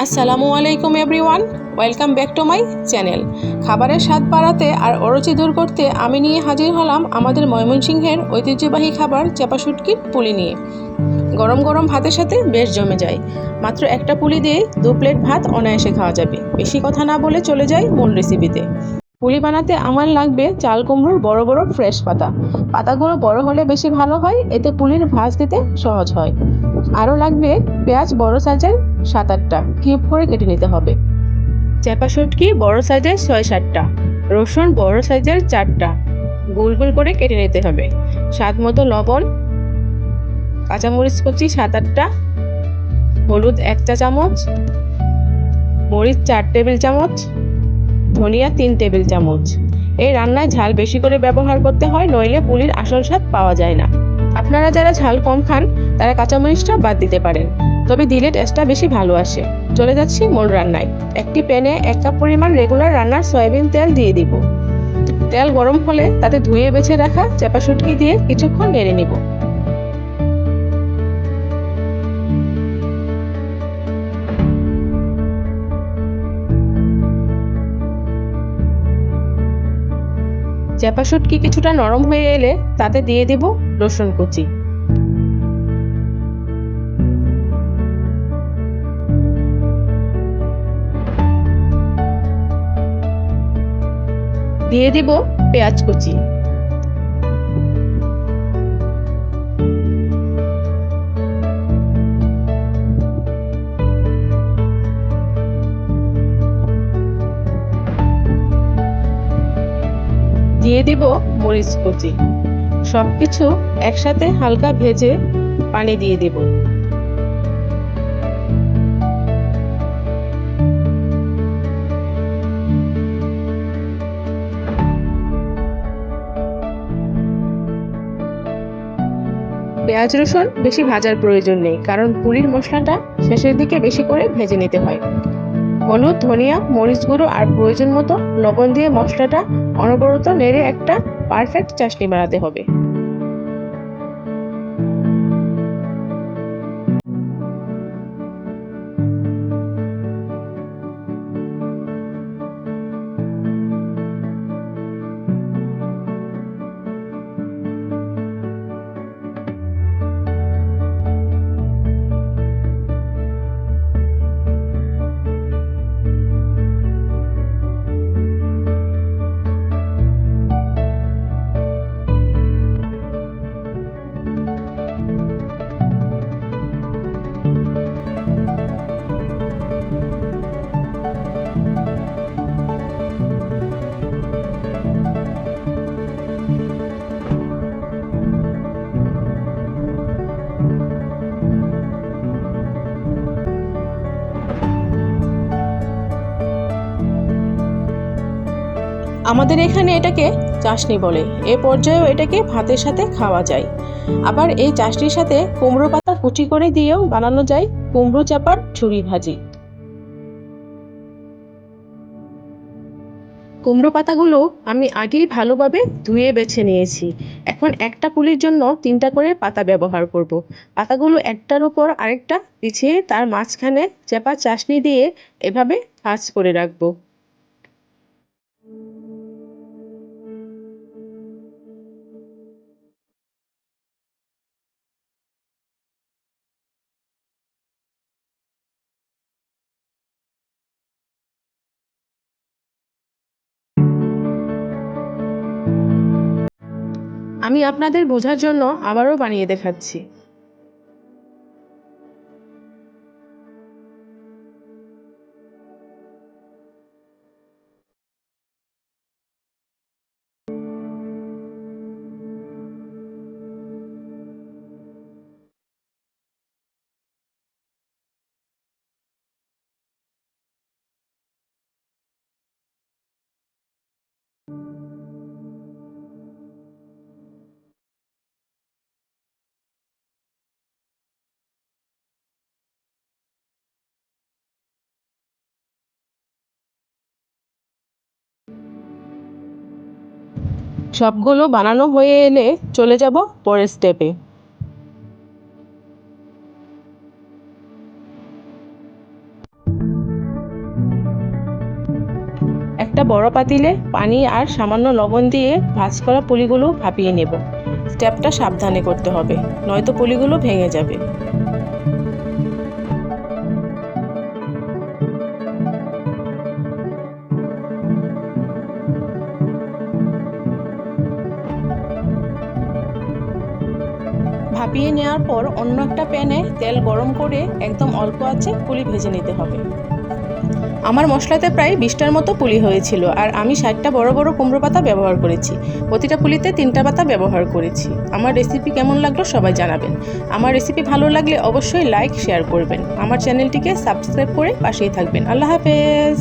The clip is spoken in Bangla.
আসসালামু আলাইকুম everyone, welcome back to my channel. খাবারের স্বাদ বাড়াতে আর অরুচি দূর করতে আমি নিয়ে হাজির হলাম আমাদের ময়মনসিংহের ঐতিহ্যবাহী খাবার চাপা শুটকির পুলি নিয়ে। গরম গরম ভাতের সাথে বেশ জমে যায়। মাত্র একটা পুলি দিয়ে 2 প্লেট ভাত অনায়াসে খাওয়া যাবে। বেশি কথা না বলে চলে যাই মূল রেসিপিতে। পুলি বানাতে আমার লাগবে চাল কুমড়োর বড় বড় ফ্রেশ পাতা। পাতাগুলো বড় হলে বেশি ভালো হয়, এতে পুলির ভাজ দিতে সহজ হয়। আরও লাগবে পেঁয়াজ বড় সাইজের 7-8টা, কিউব করে কেটে নিতে হবে। চাপা শুটকি বড় সাইজের 6-7টা, রসুন বড় সাইজের 4টা, গোল গোল করে কেটে নিতে হবে। স্বাদ মতো লবণ, কাঁচামরিচ কুচি 7-8টা, হলুদ 1 চা চামচ, মরিচ 4 টেবিল চামচ, ধনিয়া 3 টেবিল চামচ। এই রান্নায় ঝাল বেশি করে ব্যবহার করতে হয়, নইলে পুলির আসল স্বাদ পাওয়া যায় না। আপনারা যারা ঝাল কম খান তারা কাঁচামরিচটা বাদ দিতে পারেন, তবে দিলে টেস্টটা বেশি ভালো আসে। চলে যাচ্ছি মূল রান্নায়। একটি প্যানে 1 কাপ পরিমাণ রেগুলার রান্নার সয়াবিন তেল দিয়ে দিব। তেল গরম হলে তাতে ধুয়ে বেছে রাখা চাপা শুটকি দিয়ে কিছুক্ষণ নেড়ে নিব। চাপা শুটকি কিছুটা নরম হয়ে এলে তাতে দিয়ে দিব রসুন কুচি। দিয়ে দিব পেঁয়াজ কুচি। দিয়ে দিব মরিচ কুচি। সবকিছু একসাথে হালকা ভেজে পানি দিয়ে দেব। পেঁয়াজ রসুন বেশি ভাজার প্রয়োজন নেই, কারণ পুরির মশলাটা শেষের দিকে বেশি করে ভেজে নিতে হয়। হলুদ, ধনিয়া, মরিচ গুঁড়ো আর প্রয়োজন মতো লবণ দিয়ে মশলাটা অনবরত নেড়ে একটা পারফেক্ট চাশনি বানাতে হবে। আমাদের এখানে এটাকে চাশনি বলে। এ পর্যায়েও এটাকে ভাতের সাথে খাওয়া যায়। আবার এই চাশনির সাথে কুমড়ো পাতা কুচি করে দিয়েও বানানো যায় কুমড়ো চাপার ঝুরি ভাজি। কুমড়ো পাতাগুলো আমি আগেই ভালোভাবে ধুয়ে বেছে নিয়েছি। এখন একটা পুলির জন্য 3টা করে পাতা ব্যবহার করব। পাতাগুলো একটার উপর আরেকটা বিছিয়ে তার মাঝখানে চাপা চাশনি দিয়ে এভাবে ভাঁজ করে রাখবো। আমি আপনাদের বোঝার জন্য আবারও বানিয়ে দেখাচ্ছি। সবগুলো বানানো হয়ে এলে চলে যাব পরের স্টেপে। একটা বড় পাতিলে পানি আর সামান্য লবণ দিয়ে ভাজ করা পুলিগুলো ভাপিয়ে নেব। স্টেপটা সাবধানে করতে হবে, নয়তো পুলিগুলো ভেঙে যাবে। ভাপিয়ে নেওয়ার পর অন্য একটা প্যানে তেল গরম করে একদম অল্প আঁচে পুলি ভেজে নিতে হবে। আমার মশলাতে প্রায় 20টার মতো পুলি হয়েছিল, আর আমি 60টা বড় বড় কুমড়ো পাতা ব্যবহার করেছি। প্রতিটা পুলিতে 3টা পাতা ব্যবহার করেছি। আমার রেসিপি কেমন লাগলো সবাই জানাবেন। আমার রেসিপি ভালো লাগলে অবশ্যই লাইক শেয়ার করবেন। আমার চ্যানেলটিকে সাবস্ক্রাইব করে পাশেই থাকবেন। আল্লাহ হাফেজ।